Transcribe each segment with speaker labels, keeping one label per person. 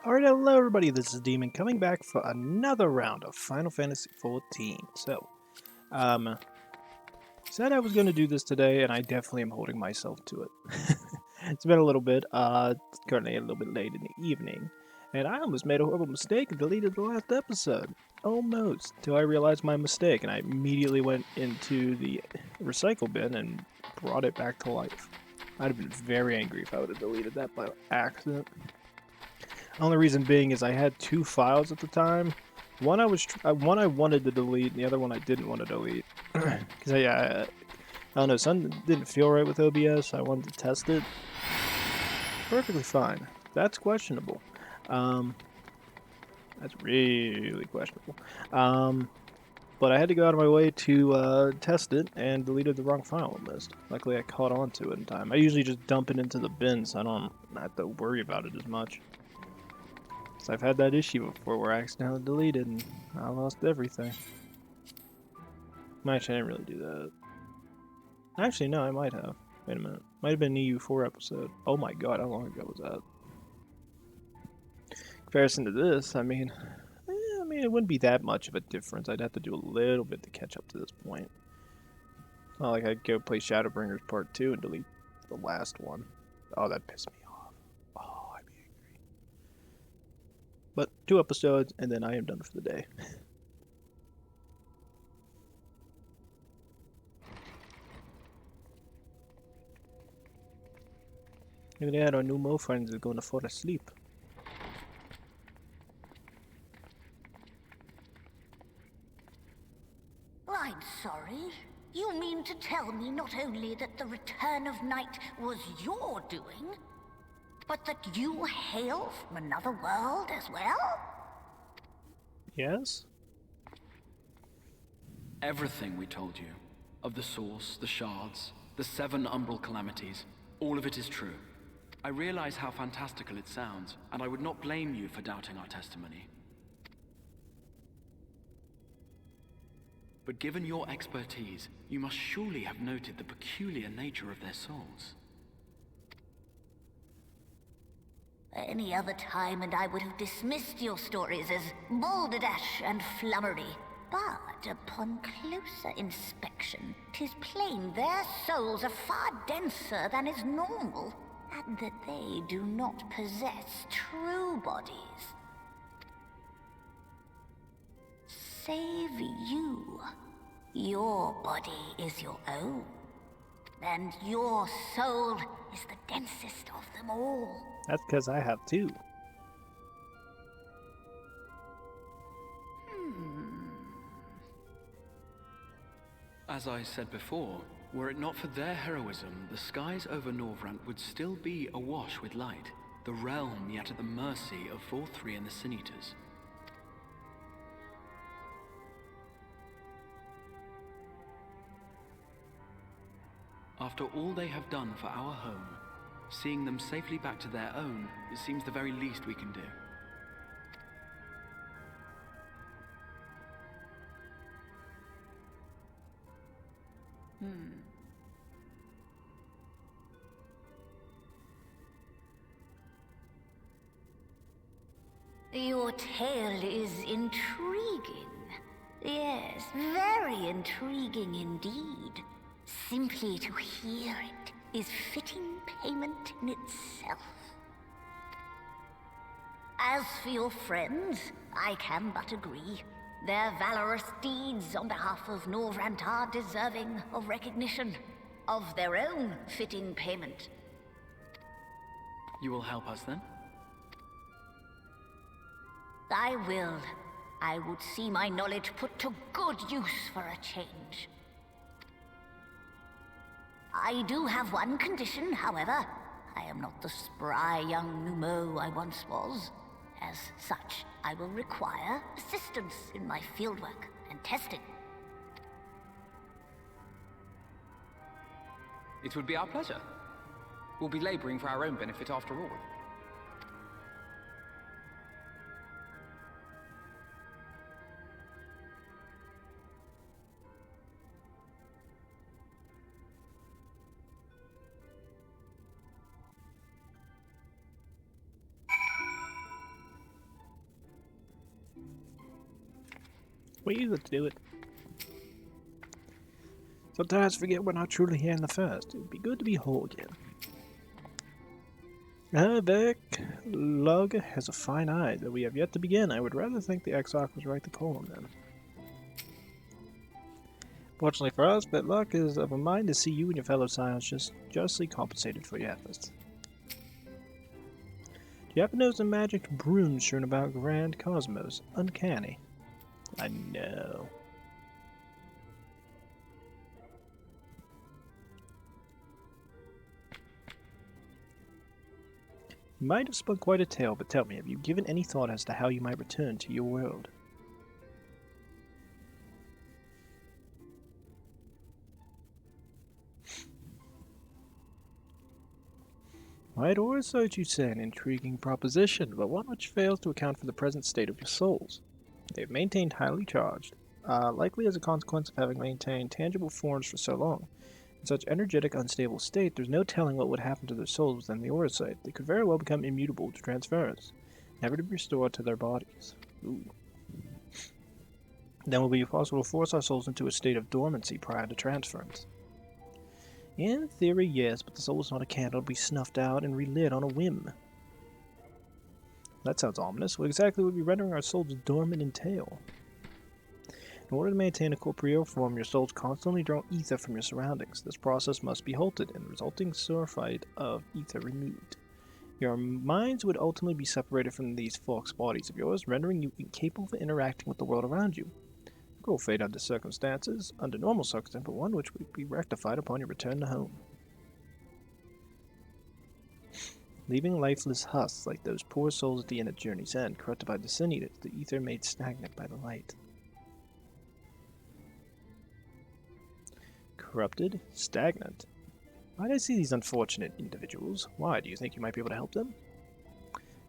Speaker 1: Alright, hello everybody, this is Demon coming back for another round of Final Fantasy XIV. Said I was going to do this today, and I definitely am holding myself to it. It's been a little bit, it's currently a little bit late in the evening, and I almost made a horrible mistake and deleted the last episode. Almost, till I realized my mistake, and I immediately went into the recycle bin and brought it back to life. I'd have been very angry if I would have deleted that by accident. Only reason being is I had two files at the time. One I wanted to delete, and the other one I didn't want to delete. Because I don't know, something didn't feel right with OBS. I wanted to test it. Perfectly fine. That's questionable. That's really questionable. But I had to go out of my way to test it and deleted the wrong file almost. Luckily, I caught on to it in time. I usually just dump it into the bin, so I don't have to worry about it as much. So I've had that issue before where I accidentally deleted and I lost everything. Actually, I didn't really do that. Actually, no, I might have. Wait a minute. Might have been an EU4 episode. Oh my god, how long ago was that? In comparison to this, I mean, it wouldn't be that much of a difference. I'd have to do a little bit to catch up to this point. Not like I'd go play Shadowbringers Part 2 and delete the last one. Oh, that pissed me off. Oh, I'd be angry. But 2 episodes, and then I am done for the day. Look at that, our new Mo friends are going to fall asleep.
Speaker 2: I'm sorry. You mean to tell me not only that the return of night was your doing, but that you hail from another world as well?
Speaker 1: Yes?
Speaker 3: Everything we told you, of the source, the shards, the 7 Umbral Calamities, all of it is true. I realize how fantastical it sounds, and I would not blame you for doubting our testimony. But given your expertise, you must surely have noted the peculiar nature of their souls.
Speaker 2: Any other time and I would have dismissed your stories as balderdash and flummery. But upon closer inspection, 'tis plain their souls are far denser than is normal, and that they do not possess true bodies. Save you. Your body is your own, and your soul is the densest of them all.
Speaker 1: That's because I have 2.
Speaker 3: As I said before, were it not for their heroism, the skies over Norvrant would still be awash with light, the realm yet at the mercy of Vorthri and the Sin Eaters. After all they have done for our home, seeing them safely back to their own, it seems the very least we can do.
Speaker 2: Your tale is intriguing. Yes, very intriguing indeed. Simply to hear it is fitting payment in itself. As for your friends, I can but agree. Their valorous deeds on behalf of Norvrant are deserving of recognition, of their own fitting payment.
Speaker 3: You will help us then?
Speaker 2: I will. I would see my knowledge put to good use for a change. I do have one condition, however. I am not the spry young Numo I once was. As such, I will require assistance in my fieldwork and testing.
Speaker 4: It would be our pleasure. We'll be laboring for our own benefit after all.
Speaker 1: Sweet, let's do it. Sometimes forget we're not truly here in the first. It would be good to be whole again. Beck Lug has a fine eye, though we have yet to begin. I would rather think the Exarch was right to call him then. Fortunately for us, Betluck is of a mind to see you and your fellow Scions just justly compensated for your efforts. Do you happen to know some magic runes strewn about Grand Cosmos? Uncanny. I know. You might have spun quite a tale, but tell me, have you given any thought as to how you might return to your world? Right, or so you say, an intriguing proposition, but one which fails to account for the present state of your souls. They have maintained highly charged, likely as a consequence of having maintained tangible forms for so long. In such energetic, unstable state, there's no telling what would happen to their souls within the Eorzea. They could very well become immutable to transference, never to be restored to their bodies. Ooh. Then it will be possible to force our souls into a state of dormancy prior to transference. In theory, yes, but the soul is not a candle to be snuffed out and relit on a whim. That sounds ominous. What exactly would be rendering our souls dormant entail? In order to maintain a corporeal form, your souls constantly draw ether from your surroundings. This process must be halted, and the resulting surfeit of ether removed. Your minds would ultimately be separated from these false bodies of yours, rendering you incapable of interacting with the world around you. Cruel fate under normal circumstances, but one which would be rectified upon your return to home. Leaving lifeless husks like those poor souls at the end of journey's end, corrupted by the sin eaters, the ether made stagnant by the light. Corrupted? Stagnant? Why do I see these unfortunate individuals? Why, do you think you might be able to help them?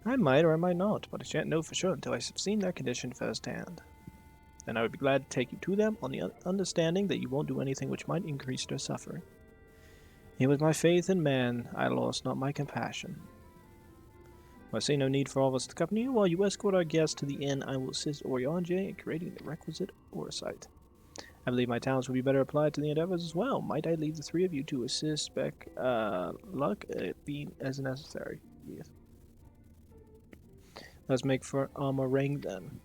Speaker 1: I might or I might not, but I shan't know for sure until I have seen their condition firsthand. Then I would be glad to take you to them on the understanding that you won't do anything which might increase their suffering. It was my faith in man I lost, not my compassion. I see no need for all of us to accompany you. While you escort our guests to the inn, I will assist Oriange in creating the requisite oversight. I believe my talents would be better applied to the endeavors as well. Might I leave the three of you to assist Beck Luck being as necessary? Yes. Let's make for ring then.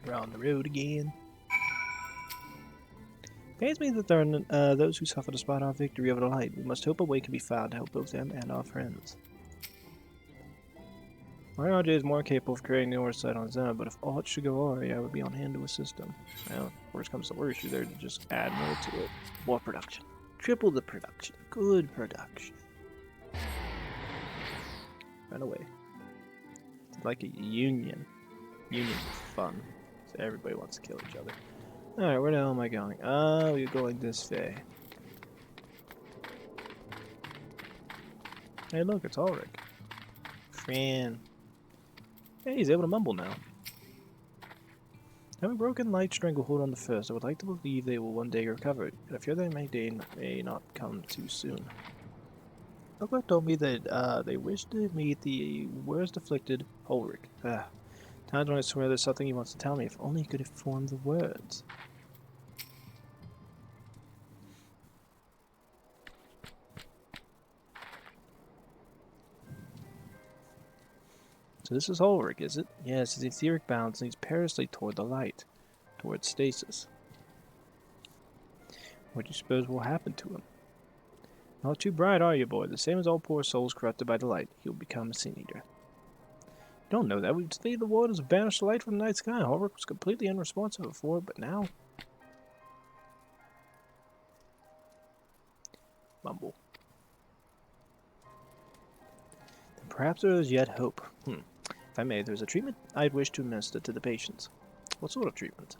Speaker 1: We're on the road again. It pains me that there are those who suffer despite our victory over the light. We must hope a way can be found to help both them and our friends. RJ is more capable of creating the oversight on his own, but if aught should go awry, I would be on hand to assist him. Well, worst comes to worst, you're there to just add more to it. More production. Triple the production. Good production. Run away. It's like a union. Union's fun. So everybody wants to kill each other. Alright, where the hell am I going? We're going this way. Hey look, it's Ulrich. Fran. Hey, he's able to mumble now. Having broken light stranglehold on the first, I would like to believe they will one day recover it, but I fear they may not come too soon. Ulrich told me that they wish to meet the worst afflicted Ulrich. Times when I swear there's something he wants to tell me, if only he could have formed the words. So this is Ulrich, is it? Yes, his etheric balance leads perilously toward the light, towards stasis. What do you suppose will happen to him? Not too bright, are you, boy? The same as all poor souls corrupted by the light. He'll become a sin eater. You don't know that. We've studied the waters have banished the light from the night sky. Ulrich was completely unresponsive before, but now... Mumble. Then perhaps there is yet hope. If I may, there's a treatment I'd wish to administer to the patients. What sort of treatment?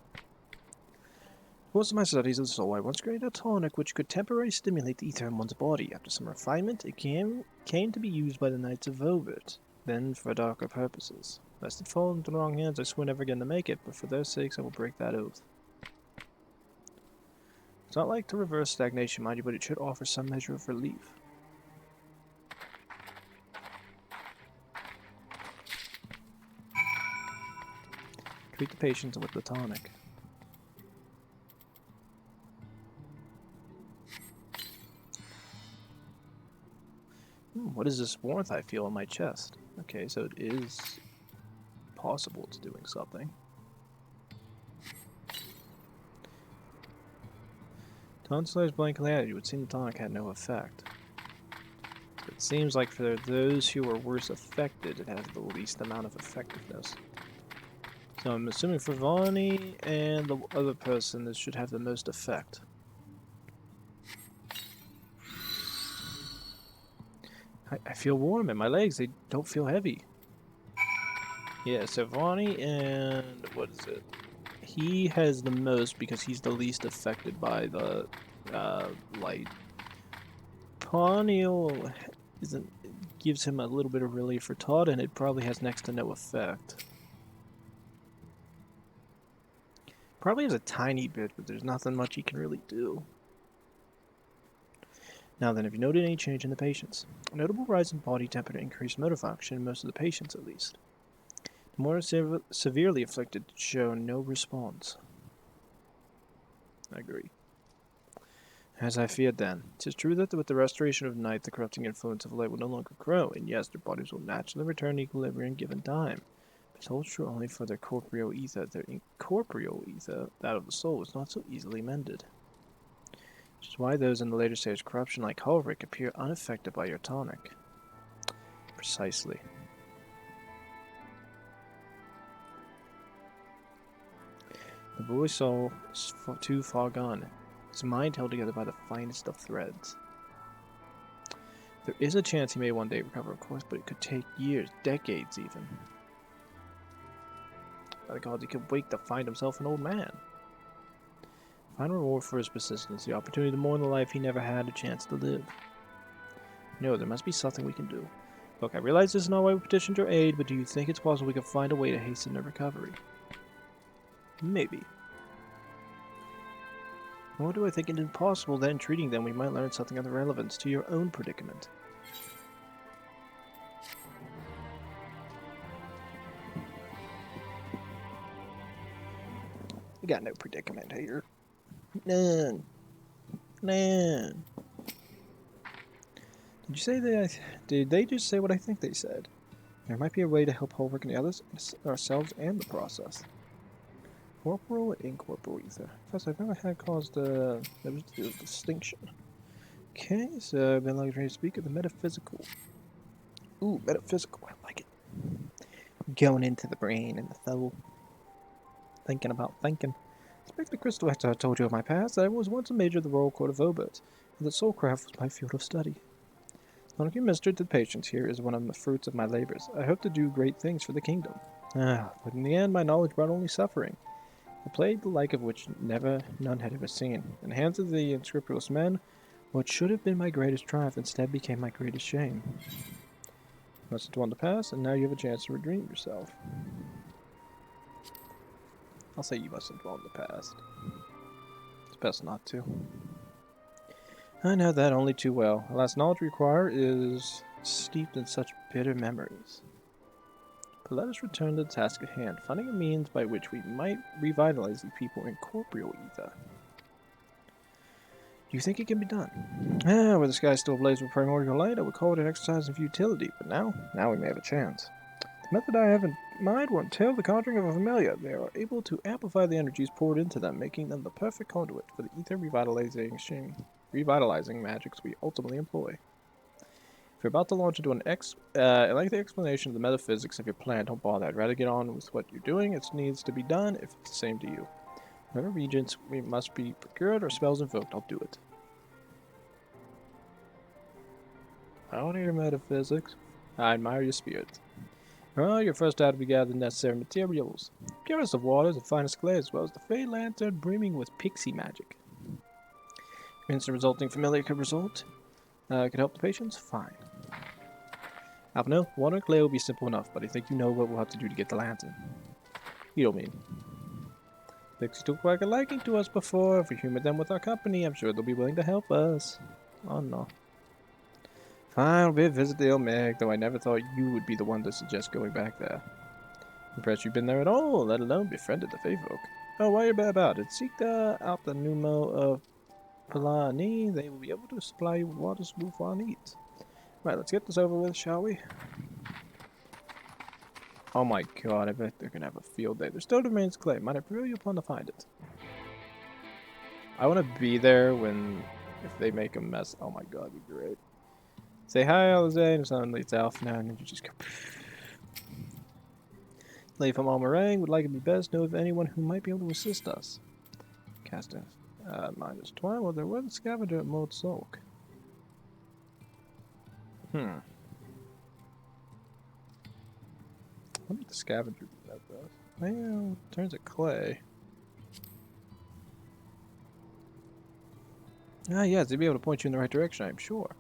Speaker 1: Most of my studies of the soul, I once created a tonic which could temporarily stimulate the ether in one's body. After some refinement, it came to be used by the Knights of Vovert, then for darker purposes. Lest it fall into the wrong hands, I swear never again to make it, but for their sakes I will break that oath. It's not like to reverse stagnation, mind you, but it should offer some measure of relief. Treat the patients with the tonic. What is this warmth I feel in my chest? Okay, so it is possible it's doing something. Tonsillitis blank calamity would seem the tonic had no effect. It seems like for those who are worse affected, it has the least amount of effectiveness. So I'm assuming for Vonnie and the other person, this should have the most effect. I feel warm in my legs. They don't feel heavy. Yeah, so Vonnie and what is it? He has the most because he's the least affected by the light. Poniel isn't gives him a little bit of relief for Todd, and it probably has next to no effect. Probably has a tiny bit, but there's nothing much he can really do. Now then, have you noted any change in the patients? A notable rise in body temperature, increased motor function in most of the patients at least. The more severely afflicted show no response. I agree. As I feared then, 'tis true that with the restoration of night, the corrupting influence of light will no longer grow, and yes, their bodies will naturally return to equilibrium given time. But it holds true only for their corporeal ether. Their incorporeal ether, that of the soul, is not so easily mended. Which is why those in the later stage of corruption, like Ulrich, appear unaffected by your tonic. Precisely. The boy's soul is too far gone. His mind held together by the finest of threads. There is a chance he may one day recover, of course, but it could take years, decades even. By the gods, he could wake to find himself an old man. Final reward for his persistence, the opportunity to mourn the life he never had a chance to live. No, there must be something we can do. Look, I realize this is not why we petitioned your aid, but do you think it's possible we can find a way to hasten their recovery? Maybe. Nor do I think it impossible that in treating them we might learn something of the relevance to your own predicament. We got no predicament here. None. None. Did they just say what I think they said? There might be a way to help Ulrich and the others, ourselves, and the process. Corporal and incorporeal ether. First, I've never had caused a distinction. Okay, so I've been ready to speak of the metaphysical. Ooh, metaphysical. I like it. Going into the brain and the soul. Thinking about thinking. Expect the crystal after I told you of my past. I was once a major of the Royal Court of Obert, and that soulcraft was my field of study. Not you ministered to the patients here is one of the fruits of my labors. I hope to do great things for the kingdom. But in the end, my knowledge brought only suffering. I played the like of which none had ever seen. In the hands of the unscrupulous men, what should have been my greatest triumph instead became my greatest shame. You must have dwelled the past, and now you have a chance to redeem yourself. I'll say you must have dwelled in the past. It's best not to. I know that only too well. The last knowledge we require is steeped in such bitter memories. But let us return to the task at hand, finding a means by which we might revitalize the people in corporeal ether. Do you think it can be done? Where the sky still blazes with primordial light, I would call it an exercise in futility, but now we may have a chance. The method I have in mind will entail the conjuring of a familiar. They are able to amplify the energies poured into them, making them the perfect conduit for the ether revitalizing magics we ultimately employ. If you're about to launch into an lengthy explanation of the metaphysics of your plan, don't bother. I'd rather get on with what you're doing. It needs to be done if it's the same to you. Whatever regents we must be procured or spells invoked, I'll do it. I don't hear metaphysics. I admire your spirit. Well, you're first out to gather the necessary materials. Purest of waters and finest clay, as well as the Fey Lantern brimming with pixie magic. Means the resulting familiar could help the patients? Fine. Alpino, water and clay will be simple enough, but I think you know what we'll have to do to get the lantern. You don't mean. Pixies took quite a liking to us before. If we humor them with our company, I'm sure they'll be willing to help us. Oh no. Fine, we'll visit the Omeg, though I never thought you would be the one to suggest going back there. Impressed you've been there at all, let alone befriended the Fey folk. Oh, while you're about it, seek out the Numo of Palani. They will be able to supply you with water Swufar needs. Right, let's get this over with, shall we? Oh my god, I bet they're gonna have a field day. There still remains clay. Might I prevail you upon to find it? I want to be there if they make a mess. Oh my god, it'd be great. Say hi, Eorzean, and suddenly it's Alpha now, and you just go. Lady from Almarang would like it be best know of anyone who might be able to assist us. Cast a -12. Well, there was a scavenger at Mold Sulk. What did the scavenger do that though? Well, turns at clay. Ah, yes, they'd be able to point you in the right direction, I'm sure.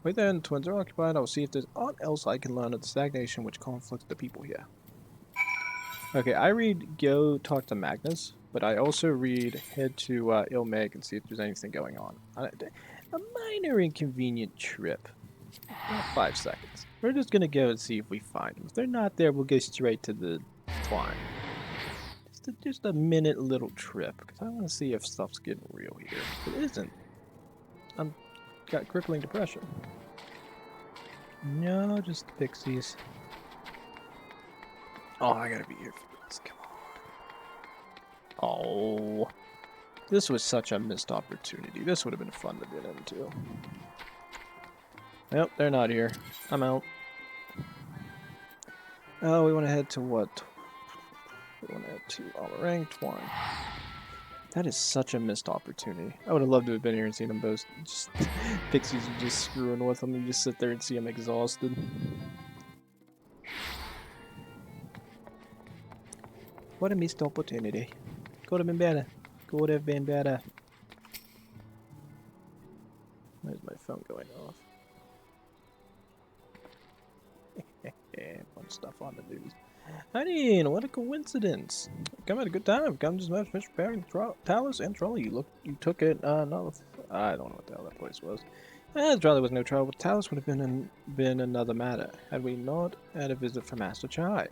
Speaker 1: Wait there, and the twins are occupied. I'll see if there's aught else I can learn of the stagnation which conflicts the people here. Okay, I read go talk to Magnus, but I also read head to Ilmeg and see if there's anything going on. A minor inconvenient trip. About 5 seconds. We're just gonna go and see if we find them. If they're not there, we'll go straight to the twine. Just a minute little trip, because I want to see if stuff's getting real here. If it isn't, I'm got crippling depression. No, just pixies. Oh, I gotta be here for this. Come on. Oh, this was such a missed opportunity. This would have been fun to get into. Nope, they're not here. I'm out. Oh, we want to head to what? We want to head to Almarang Twine. That is such a missed opportunity. I would have loved to have been here and seen them both. Just pixies are just screwing with them. You just sit there and see them exhausted. What a missed opportunity. Could have been better. Could have been better. Where's my phone going off? Fun stuff on the news. Hydaelyn, what a coincidence! Come at a good time. Come just finished preparing Talus and Trolley. You took it. No, I don't know what the hell that place was. The Trolley was no trouble. But Talus would have been another matter had we not had a visit from Master Chai.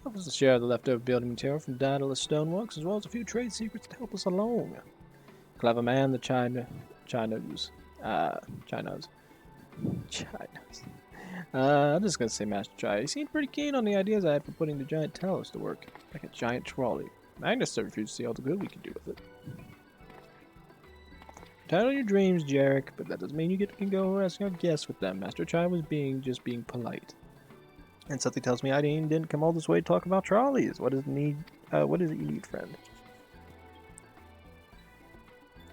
Speaker 1: Help us to share the leftover building material from Daedalus Stoneworks, as well as a few trade secrets to help us along. Clever man, the Chai knows. I'm just gonna say Master Chai. He seemed pretty keen on the ideas I had for putting the giant Talos to work, like a giant trolley. Magnus still refused to see all the good we can do with it. Title your dreams, Jarek, but that doesn't mean you can go harassing our guests with them. Master Chai was just being polite. And something tells me Hydaelyn didn't come all this way to talk about trolleys. What is it you need, friend?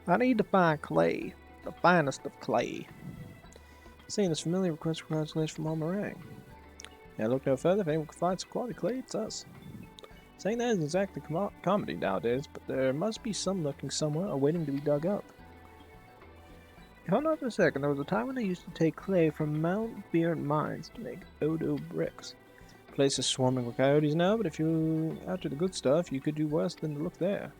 Speaker 1: I need to find clay. The finest of clay. Seeing this familiar request for congratulations from Almarang. Yeah, look no further. If anyone can find some quality clay, it's us. Saying that isn't exactly comedy nowadays, but there must be some lurking somewhere awaiting to be dug up. If I'm not mistaken, there was a time when they used to take clay from Mount Beard mines to make Odo bricks. The place is swarming with coyotes now, but if you're after the good stuff, you could do worse than to look there.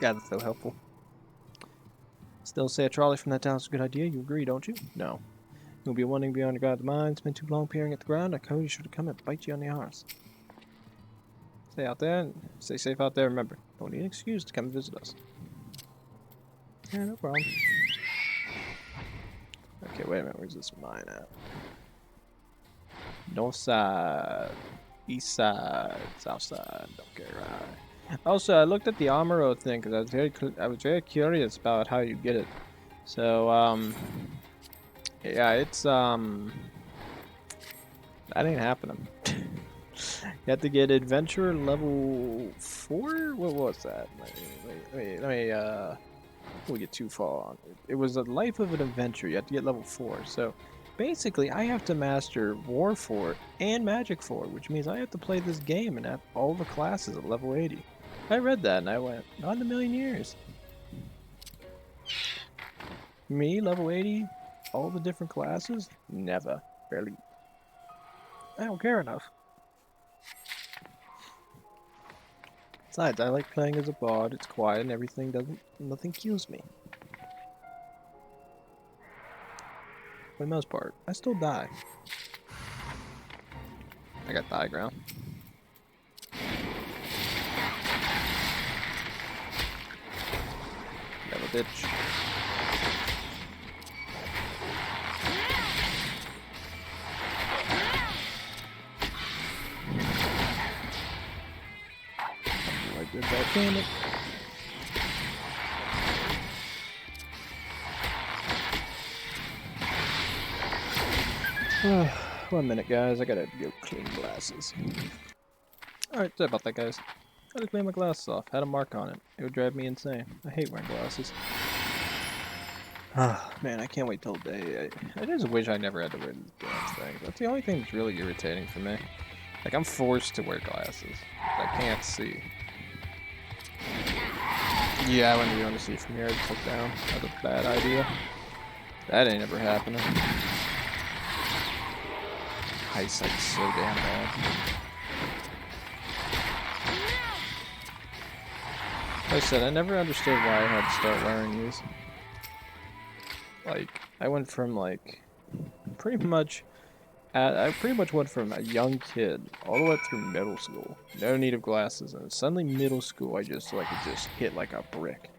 Speaker 1: Yeah, that's so helpful. Still say a trolley from that town is a good idea? You agree, don't you? No. You'll be wandering beyond the guard of the mines, spend too long peering at the ground, a coyote should have come and bite you on the arse. Stay out there and stay safe out there, remember. Don't need an excuse to come visit us. Yeah, no problem. Okay, wait a minute, where's this mine at? North side, east side, south side, okay, right. Also, I looked at the Amaro thing because I was very curious about how you get it. So, yeah, it's that ain't happening. You have to get adventure level 4. What was that? Let me we get too far on. It was a life of an adventure. You have to get level 4. So, basically, I have to master War 4 and Magic 4, which means I have to play this game and have all the classes at level 80. I read that and I went, not in a million years. Me, level 80, all the different classes? Never. Barely. I don't care enough. Besides, I like playing as a bard, it's quiet and everything nothing kills me. for the most part. I still die. I got the high ground. Never bitch. Like good volcanic. One minute, guys. I gotta go clean glasses. Alright, sorry about that, guys. I had to clean my glasses off. Had a mark on it. It would drive me insane. I hate wearing glasses. Man, I can't wait till day. I just wish I never had to wear these damn things. That's the only thing that's really irritating for me. Like, I'm forced to wear glasses. I can't see. Yeah, I wouldn't be able to see from here. I just look down. That's a bad idea. That ain't ever happening. Eyesight's so damn bad. Like I said, I never understood why I had to start wearing these. Like, I went from like, I pretty much went from a young kid all the way through middle school. No need of glasses, and suddenly middle school, it just hit like a brick.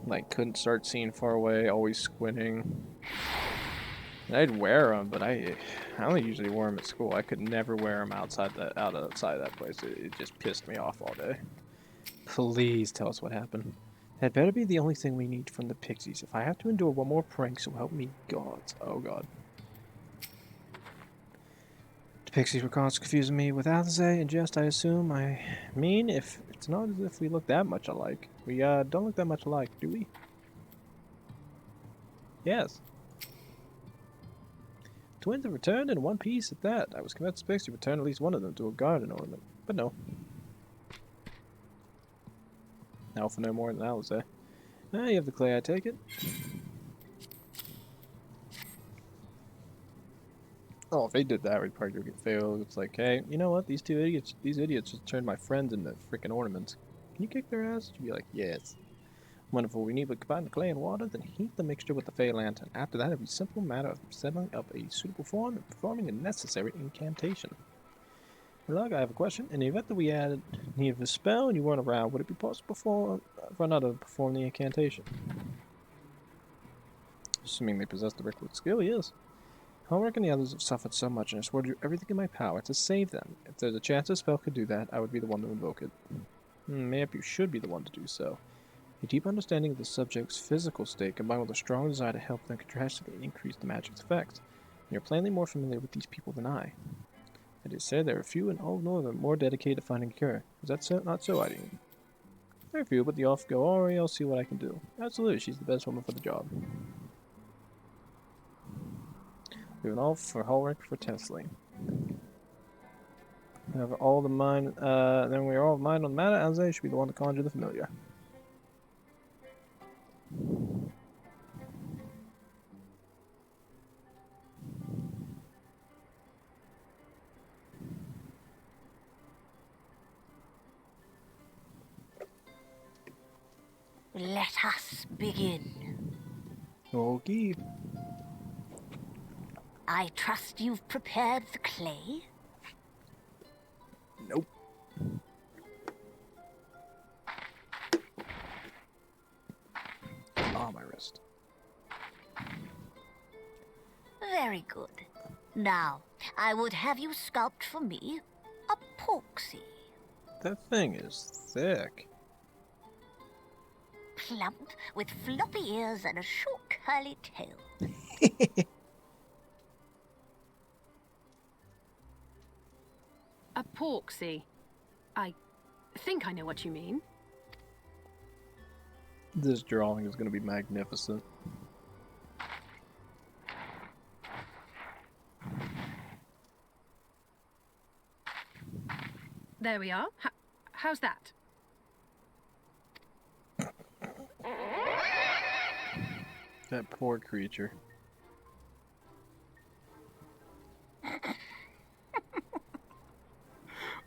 Speaker 1: Like, couldn't start seeing far away, always squinting. And I'd wear them, but I only usually wore them at school. I could never wear them outside that place. It just pissed me off all day. Please tell us what happened. That better be the only thing we need from the pixies. If I have to endure one more prank, so help me God. Oh God. The pixies were constantly confusing me with Eorzeea and just, I assume. I mean, if it's not as if we look that much alike. We don't look that much alike, do we? Yes. Twins have returned in one piece at that. I was convinced the pixie returned at least one of them to a garden ornament, but no. Now for no more than Eorzeea. Ah, you have the clay, I take it. Oh, if they did that, we'd probably get failed. It's like, hey, you know what? These idiots just turned my friends into freaking ornaments. Can you kick their ass? You'd be like, yes. Wonderful. We need to combine the clay and water, then heat the mixture with the Fey Lantern. After that, it'll be a simple matter of setting up a suitable form and performing a necessary incantation. Look, I have a question. In the event that we had need of a spell and you weren't around, would it be possible for another to perform the incantation? Assuming they possess the requisite skill, yes. However, and the others have suffered so much, and I swore to do everything in my power to save them. If there's a chance a spell could do that, I would be the one to invoke it. Maybe you should be the one to do so. A deep understanding of the subject's physical state combined with a strong desire to help them could drastically increase the magic's effects. And you're plainly more familiar with these people than I. It is said there are few in all of Northern more dedicated to finding a cure. Is that so? Not so, Hydaelyn? There are few, but the off go, alright, I'll see what I can do. Absolutely, she's the best woman for the job. We have an all for Hulrick for Tesling. We have all the mind, then we are all mind on the matter. Eorzeea should be the one to conjure the familiar.
Speaker 2: Let us begin.
Speaker 1: Okay.
Speaker 2: I trust you've prepared the clay?
Speaker 1: Nope. Ah, my wrist.
Speaker 2: Very good. Now, I would have you sculpt for me a porksy.
Speaker 1: That thing is thick.
Speaker 2: Plump, with floppy ears and a short curly tail.
Speaker 5: A porksy. I think I know what you mean.
Speaker 1: This drawing is going to be magnificent.
Speaker 5: There we are. How's that?
Speaker 1: That poor creature.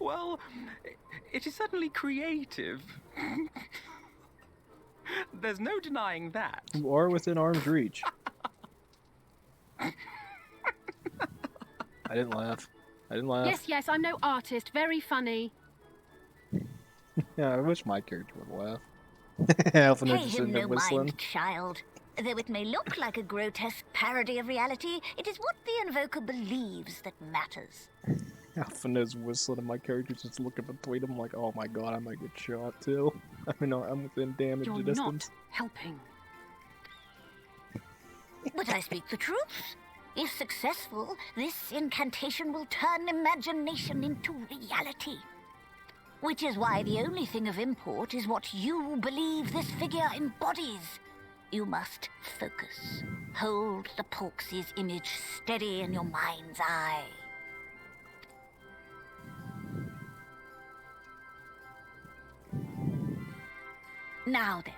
Speaker 4: Well, it is certainly creative. There's no denying that.
Speaker 1: Or within arm's reach. I didn't laugh. I didn't laugh.
Speaker 5: Yes, yes, I'm no artist. Very funny.
Speaker 1: Yeah, I wish my character would laugh. Alphinaud
Speaker 2: Pay
Speaker 1: just
Speaker 2: him
Speaker 1: ended up
Speaker 2: no
Speaker 1: whistling.
Speaker 2: mind, child. Though it may look like a grotesque parody of reality, it is what the invoker believes that matters.
Speaker 1: Alphinaud's whistling and my character's just looking between them like, oh my god, I might get shot too. I mean, I'm within damage
Speaker 5: You're
Speaker 1: distance.
Speaker 5: not helping.
Speaker 2: But I speak the truth. If successful, this incantation will turn imagination into reality. Which is why the only thing of import is what you believe this figure embodies. You must focus. Hold the Porksy's image steady in your mind's eye. Now then,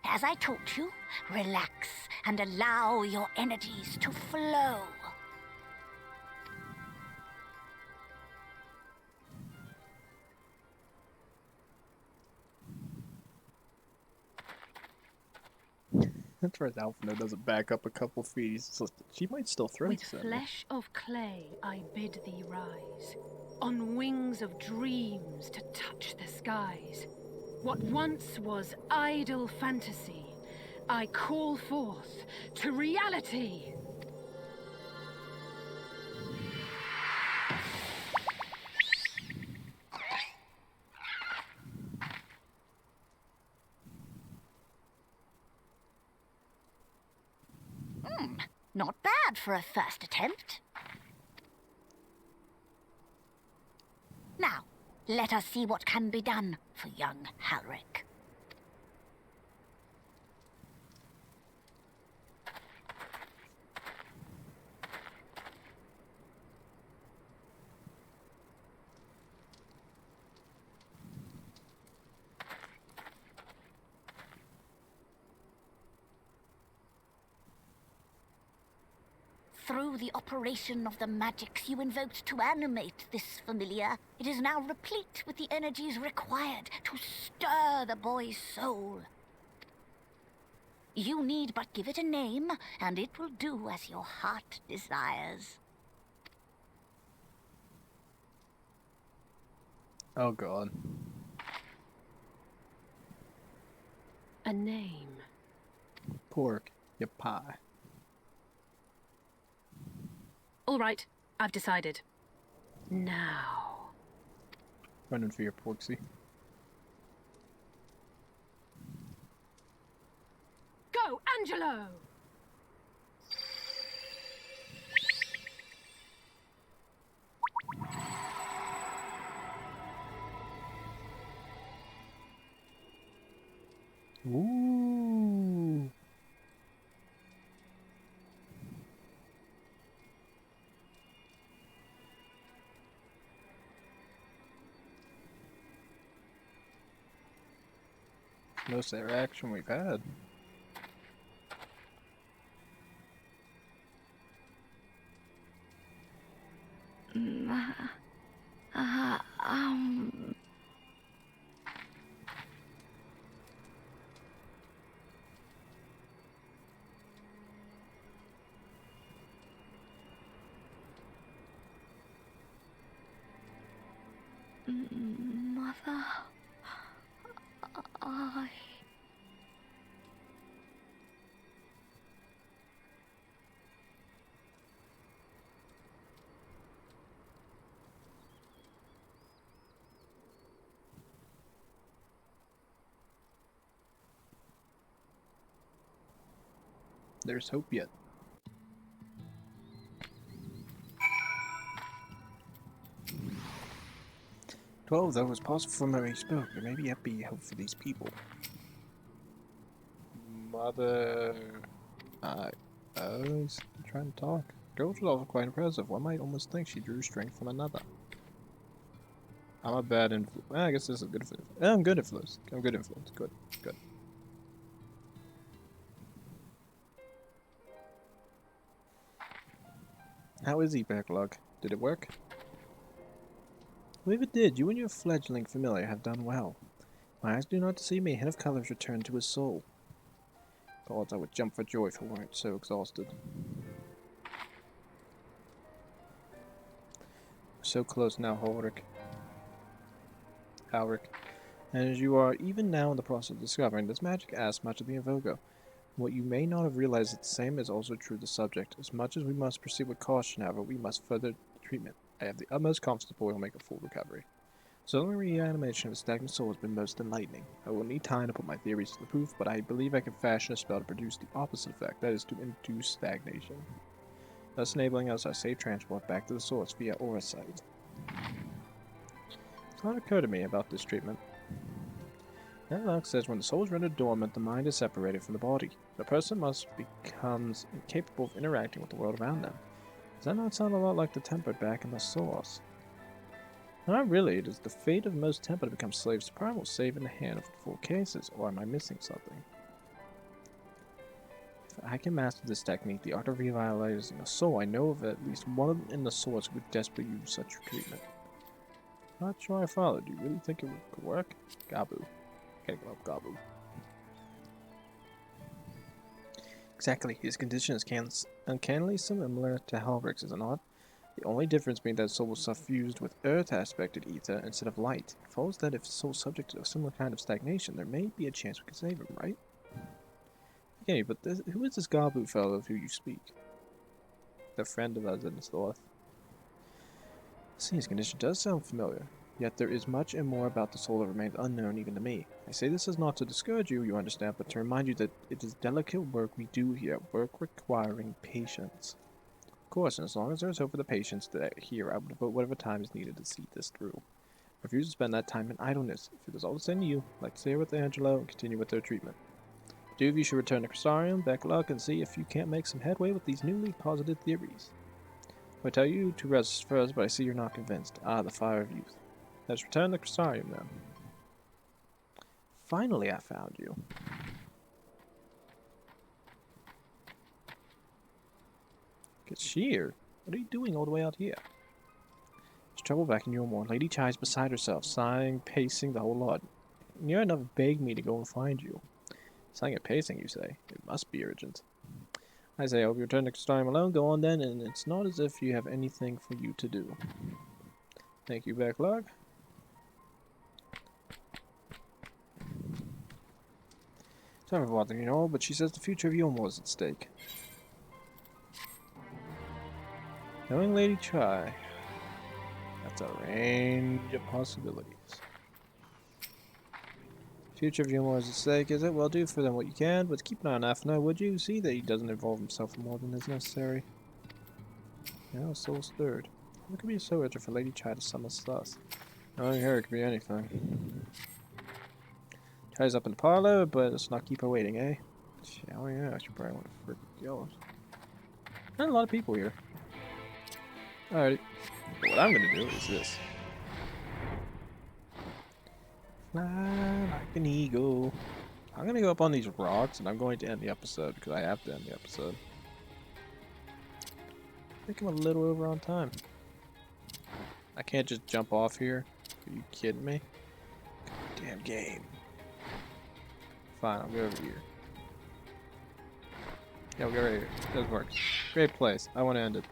Speaker 2: as I taught you, relax and allow your energies to flow.
Speaker 1: That's right, Alphinaud doesn't back up a couple feet. He's just, she might still threaten
Speaker 5: With
Speaker 1: something.
Speaker 5: flesh of clay I bid thee rise, on wings of dreams to touch the skies. What once was idle fantasy, I call forth to reality.
Speaker 2: Not bad for a first attempt. Now, let us see what can be done for young Halric. Through the operation of the magics you invoked to animate this familiar, it is now replete with the energies required to stir the boy's soul. You need but give it a name, and it will do as your heart desires.
Speaker 1: Oh god.
Speaker 5: A name.
Speaker 1: Pork, you pie.
Speaker 5: All right, I've decided. Now.
Speaker 1: Running for your Porksy.
Speaker 5: Go, Angelo!
Speaker 1: Ooh. Most interaction we've had.
Speaker 2: Mother, I...
Speaker 1: There's hope yet. "12, though, was possible for memory spoke. There may yet be hope for these people." Mother... he's trying to talk. Girl was also quite impressive. One might almost think she drew strength from another. I'm a bad influence. Well, I guess this is a good influence. I'm good influence. I'm good influence. Good. Good. How is he, Backlog? Did it work? Well, if it did, you and your fledgling familiar have done well. My eyes do not deceive me. A hint of colors returned to his soul. The odds I would jump for joy if I weren't so exhausted. So close now, Alric. And as you are even now in the process of discovering, this magic asks much of the Invogo. What you may not have realized is the same is also true of the subject. As much as we must proceed with caution, however, we must further treatment. I have the utmost confidence the boy will make a full recovery. So the reanimation of a stagnant soul has been most enlightening. I will need time to put my theories to the proof, but I believe I can fashion a spell to produce the opposite effect, that is to induce stagnation, thus enabling us our safe transport back to the source via Eorzea. It's not occurred to me about this treatment. Netlock says when the soul is rendered dormant, the mind is separated from the body. The person becomes incapable of interacting with the world around them. Does that not sound a lot like the tempered back in the source? Not really. It is the fate of most tempered to become slaves to primal, save in the hand of the full cases, or am I missing something? If I can master this technique, the art of revitalizing a soul, I know of at least one in the source who would desperately use such treatment. Not sure I followed. Do you really think it could work? Gabu. Gotta go up, Gabu. Exactly. His condition is uncannily similar to Halberg's, is it not? The only difference being that the soul was suffused with earth-aspected ether instead of light. It follows that if the soul is subject to a similar kind of stagnation, there may be a chance we can save him, right? Okay, but who is this Gabu fellow of who you speak? The friend of us in the north. See, his condition does sound familiar, yet there is much and more about the soul that remains unknown even to me. I say this is not to discourage you, you understand, but to remind you that it is delicate work we do here, work requiring patience. Of course, and as long as there is hope for the patients here, I would devote whatever time is needed to see this through. I refuse to spend that time in idleness. If it is all the same to you, I'd like to stay here with Angelo and continue with their treatment. The two of you should return to Crystarium, back luck, and see if you can't make some headway with these newly posited theories. I tell you to rest first, but I see you're not convinced. Ah, the fire of youth. Let's return to Crystarium then. Finally, I found you. Get sheer. What are you doing all the way out here? There's trouble back in Eorzean. Lady Chai's beside herself, sighing, pacing the whole lot. Near enough begged me to go and find you. Sighing and pacing, you say? It must be urgent. I say, I hope you return to Crystarium alone. Go on then, and it's not as if you have anything for you to do. Thank you, Backlog. Sorry for bothering you all, but she says the future of Eorzean is at stake. Knowing Lady Chai, that's a range of possibilities. Future of Eorzean is at stake, is it? Well, do for them what you can, but keep an eye on Afna, would you? See that he doesn't involve himself in more than is necessary. Now, soul's third. What could be so urgent for Lady Chai to summon us? Knowing her, it could be anything. Chai's up in the parlor, but let's not keep her waiting, eh? Oh yeah, I should probably want to freaking go. There's a lot of people here. Alright, what I'm gonna do is this. Fly like an eagle. I'm gonna go up on these rocks and I'm going to end the episode because I have to end the episode. I think I'm a little over on time. I can't just jump off here. Are you kidding me? Damn game. Fine, I'll go over here. Yeah, we'll go right here. This works. Great place. I want to end it.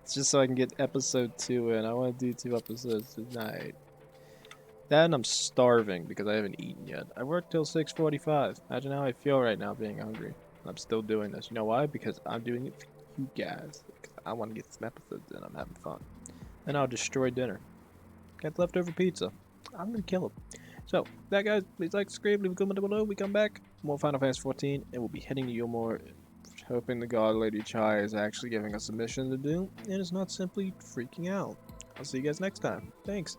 Speaker 1: It's just so I can get episode 2 in. I want to do 2 episodes tonight. That and I'm starving because I haven't eaten yet. I worked till 6:45. Imagine how I feel right now being hungry. I'm still doing this. You know why? Because I'm doing it for you guys. Because I want to get some episodes in. I'm having fun. Then I'll destroy dinner. Got leftover pizza. I'm going to kill him. So, that guys, please like, subscribe, leave a comment below. We come back. More Final Fantasy XIV. And we'll be heading to Eorzean. Hoping the God Lady Chai is actually giving us a mission to do, and is not simply freaking out. I'll see you guys next time. Thanks.